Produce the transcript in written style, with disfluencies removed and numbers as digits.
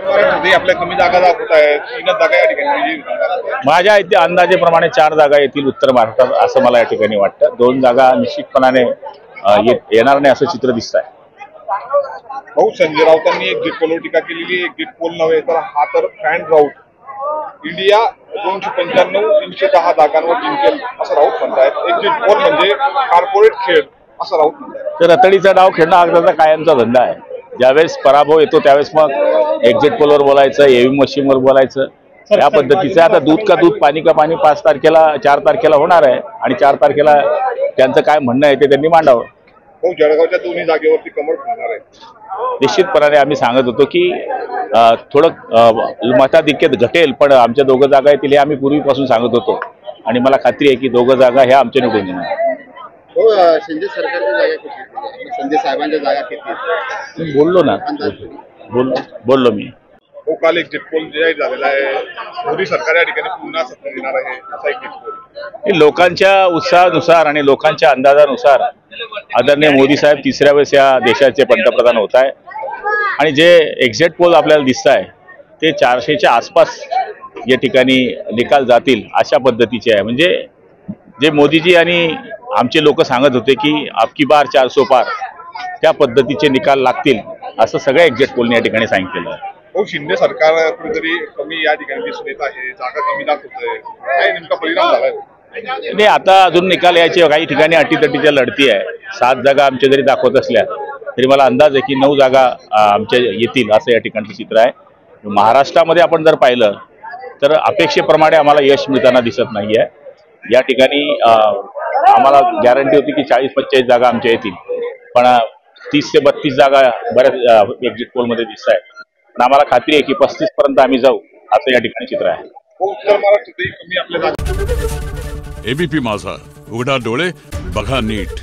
महाराष्ट्रात आपल्या कमी जागा दाखवत आहेत, 3 जागा या ठिकाणी माझ्या इथे अंदाजेप्रमाणे 4 जागा येतील उत्तर महाराष्ट्रात असं मला या ठिकाणी वाटतं। 2 जागा निश्चितपणाने येणार नाही असं चित्र दिसत आहे। भाऊ संजय राऊतांनी एक एक्झिट पोलवर टीका केलेली, एक्झिट पोल नव्हे तर हा तर फॅन राऊत इंडिया 295 310 जागांवर जिंकेल असं राऊत म्हणतायत। एक्झिट पोल म्हणजे कॉर्पोरेट खेळ असं राऊत म्हणतायत। तर रतडीचा डाव खेळणं हा त्याचा कायमचा धंदा आहे। ज्यावेळेस पराभव येतो त्यावेळेस मग एक्झिट पोलवर बोलायचं, ईव्हीएम मशीनवर बोलायचं, या पद्धतीचं। आता दूध का दूध पाणी का पाणी 4 तारखेला होणार आहे आणि 4 तारखेला त्यांचं काय म्हणणं आहे ते त्यांनी मांडावं। हो, जळगावच्या दोन्ही जागेवरती कमळ होणार आहे। निश्चितपणाने आम्ही सांगत होतो की थोडं मताधिक्यत घटेल, पण आमच्या 2 जागा येतील हे आम्ही पूर्वीपासून सांगत होतो आणि मला खात्री आहे की 2 जागा ह्या आमच्या निवडून येणार। हो, शिंदे सरकारच्या जागा किती, शिंदे साहेबांच्या जागा किती बोललो ना, बोललो मी। हो, काल एक्झिट पोल जाहीर झालेला आहे, मोदी सरकार या ठिकाणी पुन्हा सत्ता येणार आहे असा एक्झिट पोल। लोकांच्या उत्साहानुसार आणि लोकांच्या अंदाजानुसार आदरणीय मोदी साहेब 3ऱ्या वेळेस या देशाचे पंतप्रधान होत आहे आणि जे एक्झिट पोल आपल्याला दिसत आहे ते 400च्या आसपास या ठिकाणी निकाल जातील अशा पद्धतीचे आहे। म्हणजे जे मोदीजी आणि आमचे लोक सांगत होते की आपकी बार 400 पार, त्या पद्धतीचे निकाल लागतील असं सगळ्या एक्झिट पोलने या ठिकाणी सांगितलेलं आहे। हो, शिंदे सरकार कुठेतरी कमी या ठिकाणी दिसून येत आहे, जागा कमी दाखवत आहे, काय नेमका परिणाम झालाय? नाही, आता अजून निकाल यायचे, काही ठिकाणी अटीतटीच्या लढती आहे। 7 जागा आमच्या जरी दाखवत असल्या तरी मला अंदाज आहे की 9 जागा आमच्या येतील असं या ठिकाणचं चित्र आहे। महाराष्ट्रामध्ये आपण जर पाहिलं तर अपेक्षेप्रमाणे आम्हाला यश मिळताना दिसत नाही आहे। या ठिकाणी आम्हाला गॅरंटी होती की 40-45 जागा आमच्या येतील, पण 30 ते 32 जागा बऱ्याच एक्झिट पोलमध्ये दिसत आहेत। पण आम्हाला खात्री आहे की 35 पर्यंत आम्ही जाऊ असं या ठिकाणी चित्र आहे। उत्तर महाराष्ट्रातही कमी आपल्या एबीपी माझा, उघडा डोळे बघा नीट।